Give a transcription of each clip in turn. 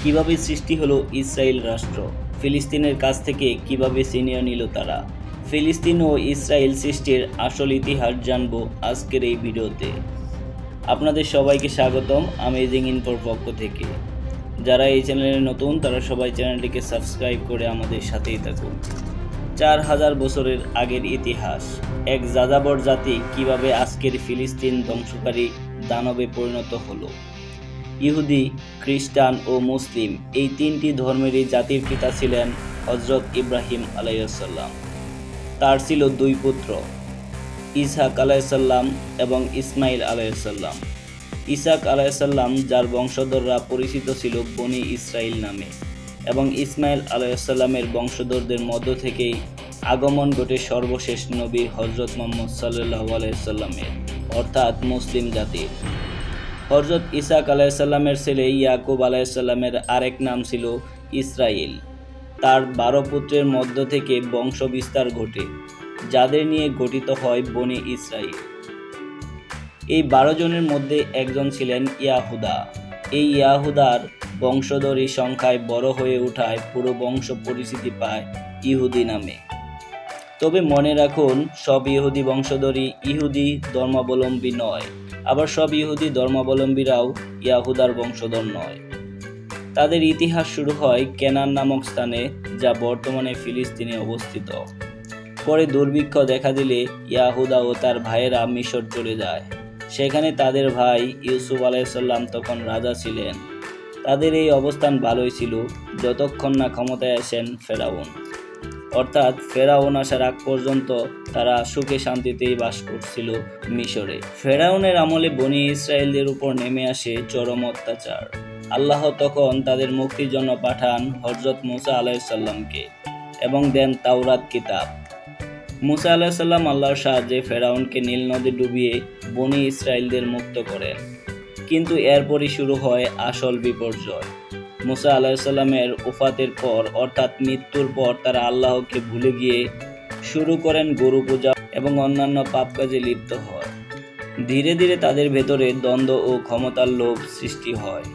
কিভাবে সৃষ্টি হলো ইসরায়েল রাষ্ট্র, ফিলিস্তিনের কাছ থেকে কিভাবে ছিনিয়ে নিল তারা। ফিলিস্তিন ও ইসরায়েল সৃষ্টির আসল ইতিহাস জানব আজকের এই ভিডিওতে। আপনাদের সবাইকে স্বাগতম অ্যামেজিং ইনফোর পক্ষ থেকে। যারা এই চ্যানেলে নতুন তারা সবাই চ্যানেলটিকে সাবস্ক্রাইব করে আমাদের সাথেই থাকুন। 4000 বছরের আগের ইতিহাস, এক যাযাবর জাতি কিভাবে আজকের ফিলিস্তিন ধ্বংসকারী দানবে পরিণত হলো। ইহুদি, খ্রিস্টান ও মুসলিম এই তিনটি ধর্মেরই জাতির পিতা ছিলেন হযরত ইব্রাহিম আলাইহিসসালাম। তার ছিল দুই পুত্র, ইসহাক আলাইহিসসালাম এবং ইসমাইল আলাইহিসসালাম। ইসহাক আলাইহিসসালাম, যার বংশধররা পরিচিত ছিল বনি ইসরাইল নামে, এবং ইসমাইল আলাইহিসসালামের বংশধরদের মধ্য থেকেই আগমন ঘটে সর্বশেষ নবী হযরত মুহাম্মদ সাল্লাল্লাহু আলাইহি সাল্লামের, অর্থাৎ মুসলিম জাতির। হযরত ইসহাক আলাইহিসসালামের ছেলে ইয়াকুব আলাইহিসসালামের আরেক নাম ছিল ইসরাইল। তার 12 পুত্রের মধ্য থেকে বংশ বিস্তার ঘটে, যাদের নিয়ে গঠিত হয় বনি ইসরাইল। এই 12 জনের মধ্যে একজন ছিলেন ইয়াহুদা। এই ইয়াহুদার বংশধরী সংখ্যায় বড় হয়ে ওঠায় পুরো বংশ পরিচিতি পায় ইহুদি নামে। তবে মনে রাখুন, সব ইহুদি বংশধরী ইহুদি ধর্মাবলম্বী নয়, আবার সব ইহুদি ধর্মাবলম্বীরাও ইয়াহুদার বংশধর নয়। তাদের ইতিহাস শুরু হয় কেনান নামক স্থানে, যা বর্তমানে ফিলিস্তিনে অবস্থিত। পরে দুর্ভিক্ষ দেখা দিলে ইয়াহুদা ও তার ভাইয়েরা মিশর চলে যায়। সেখানে তাদের ভাই ইউসুফ আলাইহিসসালাম তখন রাজা ছিলেন। তাদের এই অবস্থান ভালোই ছিল যতক্ষণ না ক্ষমতায় আসেন ফেরাউন। অর্থাৎ ফেরাউন আসার আগ পর্যন্ত তারা সুখে শান্তিতেই বাস করছিল মিশরে। ফেরাউনের আমলে বনি ইসরায়েলদের উপর নেমে আসে চরম অত্যাচার। আল্লাহ তখন তাদের মুক্তির জন্য পাঠান হযরত মুসা আলাইহিসসালামকে এবং দেন তাওরাত কিতাব। মুসা আলাইহিসসালাম আল্লাহর সাহায্যে ফেরাউনকে নীল নদে ডুবিয়ে বনি ইসরায়েলদের মুক্ত করেন। কিন্তু এরপরই শুরু হয় আসল বিপর্যয়। মুসা আলাইহিসসালামের ওফাতের পর, অর্থাৎ মৃত্যুর পর, তারা আল্লাহকে ভুলে গিয়ে শুরু করেন গরু পূজা এবং অন্যান্য পাপ কাজে লিপ্ত হয়। ধীরে ধীরে তাদের ভেতরে দ্বন্দ্ব ও ক্ষমতার লোভ সৃষ্টি হয়।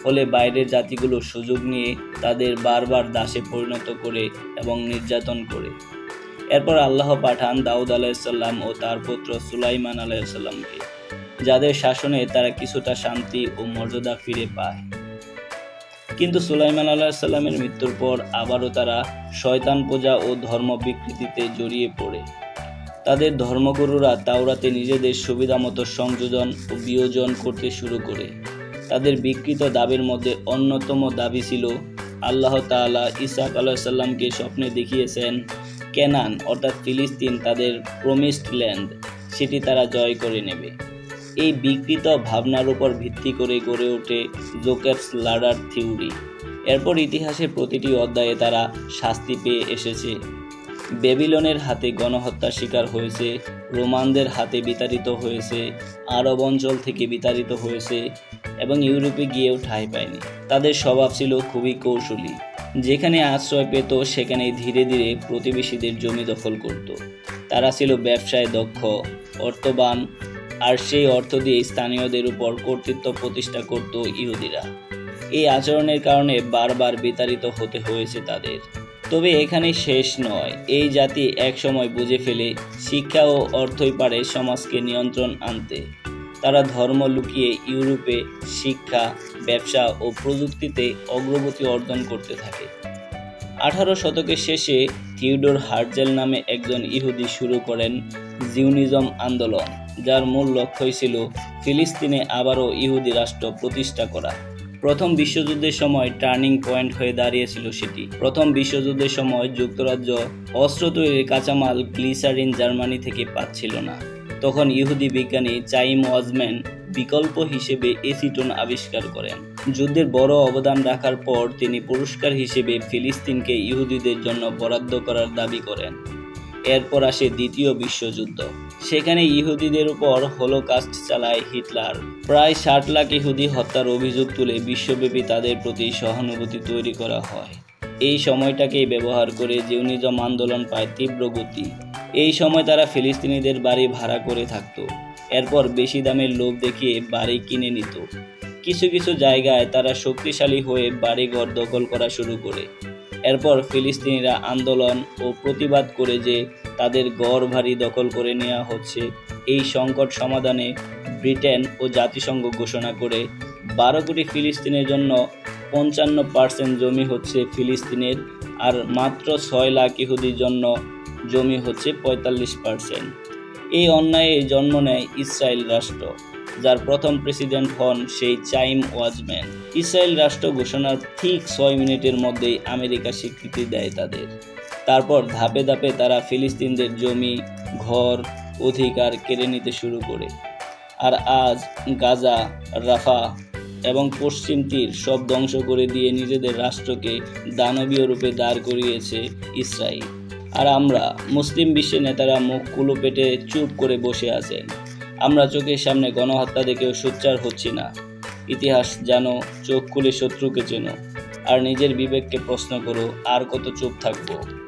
ফলে বাইরের জাতিগুলো সুযোগ নিয়ে তাদের বারবার দাসে পরিণত করে এবং নির্যাতন করে। এরপর আল্লাহ পাঠান দাউদ আলাইহিসসালাম ও তার পুত্র সুলাইমান আলাইহিসসালামকে, যাদের শাসনে তারা কিছুটা শান্তি ও মর্যাদা ফিরে পায়। কিন্তু সুলাইমান আলাইহিসসালামের মৃত্যুর পর আবারও তারা শয়তান পূজা ও ধর্ম বিকৃতিতে জড়িয়ে পড়ে। তাদের ধর্মগুরুরা তাওরাতে নিজেদের সুবিধামতো সংযোজন ও বিয়োজন করতে শুরু করে। তাদের বিকৃত দাবির মধ্যে অন্যতম দাবি ছিল আল্লাহ তাআলা ইসহাক আলাইহিসসালামকে স্বপ্নে দেখিয়েছেন কেনান, অর্থাৎ ফিলিস্তিন, তাদের প্রমিসড ল্যান্ড, সেটি তারা জয় করে নেবে। এই বিকৃত ভাবনার উপর ভিত্তি করে গড়ে ওঠে জোকেবস ল্যাডার থিওরি। এরপর ইতিহাসের প্রতিটি অধ্যায়ে তারা শাস্তি পেয়ে এসেছে। বেবিলনের হাতে গণহত্যার শিকার হয়েছে, রোমানদের হাতে বিতাড়িত হয়েছে, আরব অঞ্চল থেকে বিতাড়িত হয়েছে এবং ইউরোপে গিয়েও ঠাঁই পায়নি। তাদের স্বভাব ছিল খুবই কৌশলী। যেখানে আশ্রয় পেত সেখানেই ধীরে ধীরে প্রতিবেশীদের জমি দখল করত। তারা ছিল ব্যবসায় দক্ষ, অর্থবান, আর সেই অর্থ দিয়ে স্থানীয়দের উপর কর্তৃত্ব প্রতিষ্ঠা করত ইহুদিরা। এই আচরণের কারণে বারবার বিতাড়িত হতে হয়েছে তাদের। তবে এখানে শেষ নয়। এই জাতি একসময় বুঝে ফেলে শিক্ষা ও অর্থই পারে সমাজকে নিয়ন্ত্রণ আনতে। তারা ধর্ম লুকিয়ে ইউরোপে শিক্ষা, ব্যবসা ও প্রযুক্তিতে অগ্রগতি অর্জন করতে থাকে। 18 শতকের শেষে থিওডোর হার্জেল নামে একজন ইহুদি শুরু করেন জিওনিজম আন্দোলন, যার মূল লক্ষ্যই ছিল ফিলিস্তিনে আবারও ইহুদি রাষ্ট্র প্রতিষ্ঠা করা। প্রথম বিশ্বযুদ্ধের সময় টার্নিং পয়েন্ট হয়ে দাঁড়িয়েছিল সেটি। প্রথম বিশ্বযুদ্ধের সময় যুক্তরাজ্য অস্ত্র তৈরির কাঁচামাল গ্লিসারিন জার্মানি থেকে পাচ্ছিল না। তখন ইহুদি বিজ্ঞানী চাইম ওয়াজম্যান বিকল্প হিসেবে এসিটোন আবিষ্কার করেন। যুদ্ধের বড় অবদান রাখার পর তিনি পুরস্কার হিসেবে ফিলিস্তিনকে ইহুদিদের জন্য বরাদ্দ করার দাবি করেন। এরপর আসে দ্বিতীয় বিশ্বযুদ্ধ। সেখানে ইহুদিদের উপর হলোকাস্ট চালায় হিটলার। প্রায় 60 লাখ ইহুদি হত্যার অভিযোগ তুলে বিশ্বব্যাপী তাদের প্রতি সহানুভূতি তৈরি করা হয়। এই সময়টাকেই ব্যবহার করে জিওনিজম আন্দোলন পায় তীব্র গতি। এই সময় তারা ফিলিস্তিনিদের বাড়ি ভাড়া করে থাকত। এরপর বেশি দামের লোভ দেখিয়ে বাড়ি কিনে নিত। কিছু কিছু জায়গায় তারা শক্তিশালী হয়ে বাড়িঘর দখল করা শুরু করে। এরপর ফিলিস্তিনিরা আন্দোলন ও প্রতিবাদ করে যে তাদের ঘর-বাড়ি দখল করে নেওয়া হচ্ছে। এই সংকট সমাধানে ব্রিটেন ও জাতিসংঘ ঘোষণা করে 12 কোটি ফিলিস্তিনের জন্য 55% জমি হচ্ছে ফিলিস্তিনের, আর মাত্র 6 লাখ ইহুদির জন্য জমি হচ্ছে 45%। এই অন্যায়ে জন্ম নেয় ইসরায়েল রাষ্ট্র, যার প্রথম প্রেসিডেন্ট হন সেই চাইম ওয়াজম্যান। ইসরায়েল রাষ্ট্র ঘোষণার ঠিক 6 মিনিটের মধ্যেই আমেরিকা স্বীকৃতি দেয় তাদের। তারপর ধাপে ধাপে তারা ফিলিস্তিনদের জমি, ঘর, অধিকার কেড়ে নিতে শুরু করে। আর আজ গাজা, রাফা এবং পশ্চিম তীর সব ধ্বংস করে দিয়ে নিজেদের রাষ্ট্রকে দানবীয় রূপে দাঁড় করিয়েছে ইসরায়েল। আর আমরা মুসলিম বিশ্বের নেতারা মুখ কুলো পেটে চুপ করে বসে আছেন। আমরা চোখের সামনে গণহত্যা দেখেও সোচ্চার হচ্ছি না। ইতিহাস জানো, চোখ খুলে শত্রুকে চেনো, আর নিজের বিবেককে প্রশ্ন করো, আর কত চুপ থাকবো।